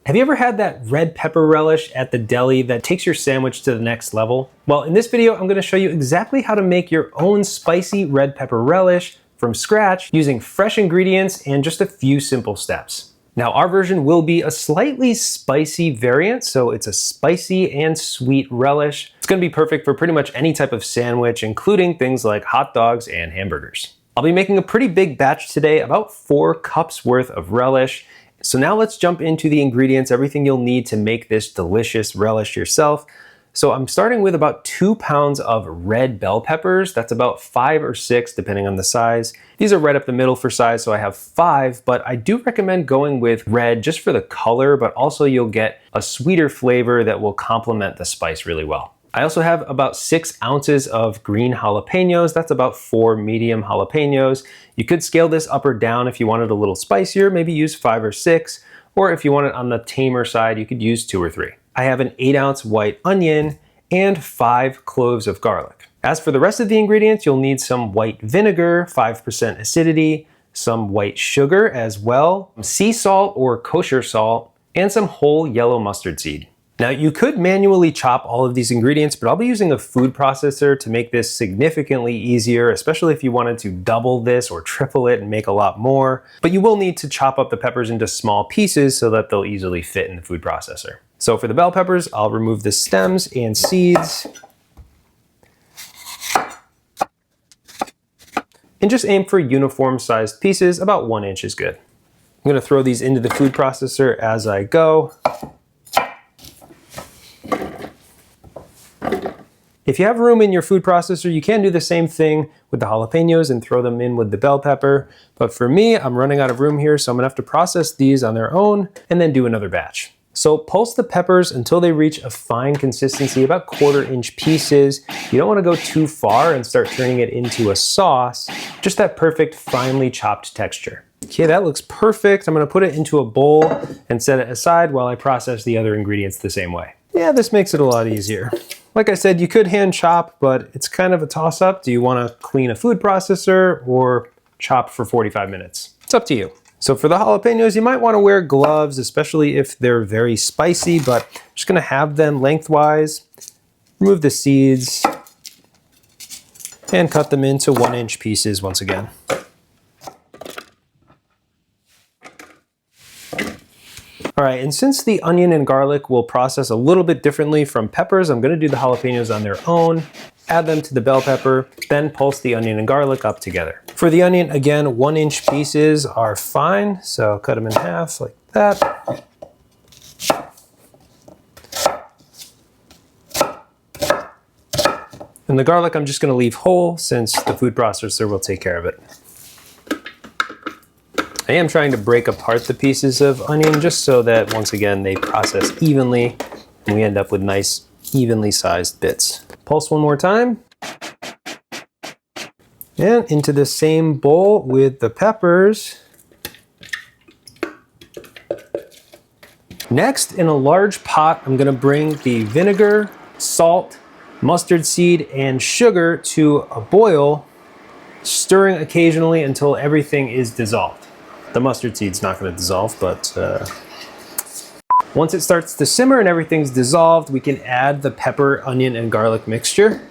Have you ever had that red pepper relish at the deli that takes your sandwich to the next level? Well, in this video, I'm gonna show you exactly how to make your own spicy red pepper relish from scratch using fresh ingredients and just a few simple steps. Now, our version will be a slightly spicy variant, so it's a spicy and sweet relish. It's gonna be perfect for pretty much any type of sandwich, including things like hot dogs and hamburgers. I'll be making a pretty big batch today, about 4 cups worth of relish. So now let's jump into the ingredients, everything you'll need to make this delicious relish yourself. So I'm starting with about 2 pounds of red bell peppers. That's about 5 or 6, depending on the size. These are right up the middle for size, so I have 5, but I do recommend going with red just for the color, but also you'll get a sweeter flavor that will complement the spice really well. I also have about 6 ounces of green jalapenos. That's about 4 medium jalapenos. You could scale this up or down if you wanted a little spicier, maybe use 5 or 6, or if you want it on the tamer side, you could use 2 or 3. I have an 8-ounce white onion and 5 cloves of garlic. As for the rest of the ingredients, you'll need some white vinegar, 5% acidity, some white sugar as well, sea salt or kosher salt, and some whole yellow mustard seed. Now, you could manually chop all of these ingredients, but I'll be using a food processor to make this significantly easier, especially if you wanted to double this or triple it and make a lot more. But you will need to chop up the peppers into small pieces so that they'll easily fit in the food processor. So for the bell peppers, I'll remove the stems and seeds. And just aim for uniform sized pieces, about 1 inch is good. I'm gonna throw these into the food processor as I go. If you have room in your food processor, you can do the same thing with the jalapenos and throw them in with the bell pepper. But for me, I'm running out of room here, so I'm gonna have to process these on their own and then do another batch. So pulse the peppers until they reach a fine consistency, about 1/4 inch pieces. You don't wanna go too far and start turning it into a sauce, just that perfect finely chopped texture. Okay, that looks perfect. I'm gonna put it into a bowl and set it aside while I process the other ingredients the same way. Yeah, this makes it a lot easier. Like I said, you could hand chop, but it's kind of a toss-up. Do you wanna clean a food processor or chop for 45 minutes? It's up to you. So for the jalapenos, you might wanna wear gloves, especially if they're very spicy, but I'm just gonna have them lengthwise, remove the seeds, and cut them into 1 inch pieces once again. All right, and since the onion and garlic will process a little bit differently from peppers, I'm gonna do the jalapenos on their own, add them to the bell pepper, then pulse the onion and garlic up together. For the onion, again, 1 inch pieces are fine, so cut them in half like that. And the garlic, I'm just gonna leave whole since the food processor will take care of it. I am trying to break apart the pieces of onion just so that, once again, they process evenly and we end up with nice, evenly sized bits. Pulse one more time. And into the same bowl with the peppers. Next, in a large pot, I'm gonna bring the vinegar, salt, mustard seed, and sugar to a boil, stirring occasionally until everything is dissolved. The mustard seed's not gonna dissolve, but once it starts to simmer and everything's dissolved, we can add the pepper, onion, and garlic mixture.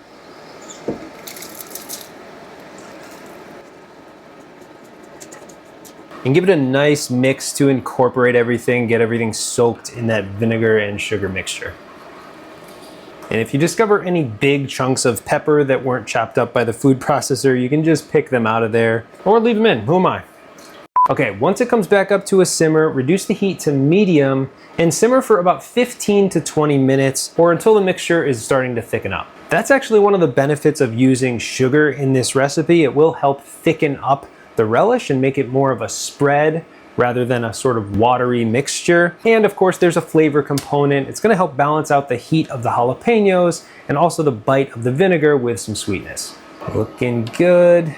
And give it a nice mix to incorporate everything, get everything soaked in that vinegar and sugar mixture. And if you discover any big chunks of pepper that weren't chopped up by the food processor, you can just pick them out of there or leave them in, who am I? Okay, once it comes back up to a simmer, reduce the heat to medium and simmer for about 15 to 20 minutes or until the mixture is starting to thicken up. That's actually one of the benefits of using sugar in this recipe. It will help thicken up the relish and make it more of a spread rather than a sort of watery mixture. And of course, there's a flavor component. It's gonna help balance out the heat of the jalapenos and also the bite of the vinegar with some sweetness. Looking good.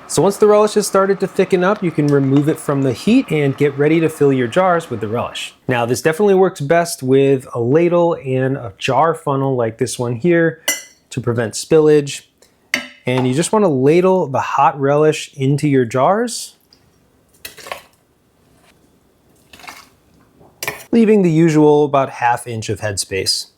So once the relish has started to thicken up, you can remove it from the heat and get ready to fill your jars with the relish. Now, this definitely works best with a ladle and a jar funnel like this one here to prevent spillage. And you just want to ladle the hot relish into your jars. leaving the usual about 1/2 inch of headspace.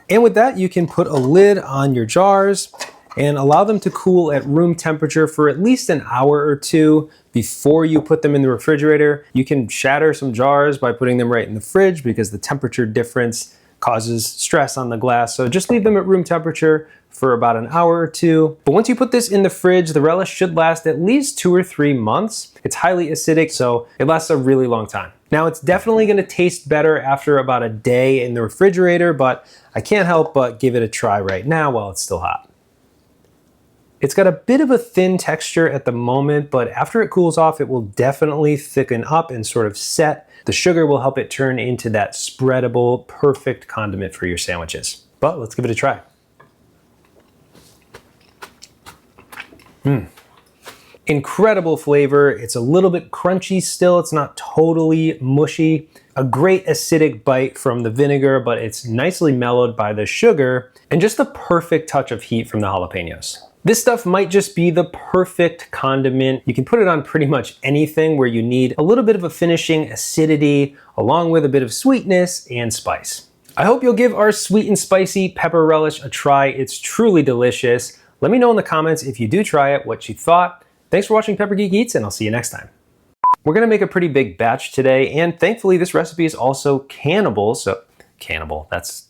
And with that, you can put a lid on your jars and allow them to cool at room temperature for at least an hour or two before you put them in the refrigerator. You can shatter some jars by putting them right in the fridge because the temperature difference causes stress on the glass. So just leave them at room temperature for about an hour or two. But once you put this in the fridge, the relish should last at least 2 or 3 months. It's highly acidic, so it lasts a really long time. Now, it's definitely gonna taste better after about a day in the refrigerator, but I can't help but give it a try right now while it's still hot. It's got a bit of a thin texture at the moment, but after it cools off, it will definitely thicken up and sort of set. The sugar will help it turn into that spreadable, perfect condiment for your sandwiches. But let's give it a try. Incredible flavor. It's a little bit crunchy still. It's not totally mushy. A great acidic bite from the vinegar, but it's nicely mellowed by the sugar and just the perfect touch of heat from the jalapenos. This stuff might just be the perfect condiment. You can put it on pretty much anything where you need a little bit of a finishing acidity along with a bit of sweetness and spice. I hope you'll give our sweet and spicy pepper relish a try. It's truly delicious. Let me know in the comments if you do try it, what you thought. Thanks for watching Pepper Geek Eats, and I'll see you next time. We're gonna make a pretty big batch today, and thankfully this recipe is also cannibal, so cannibal, that's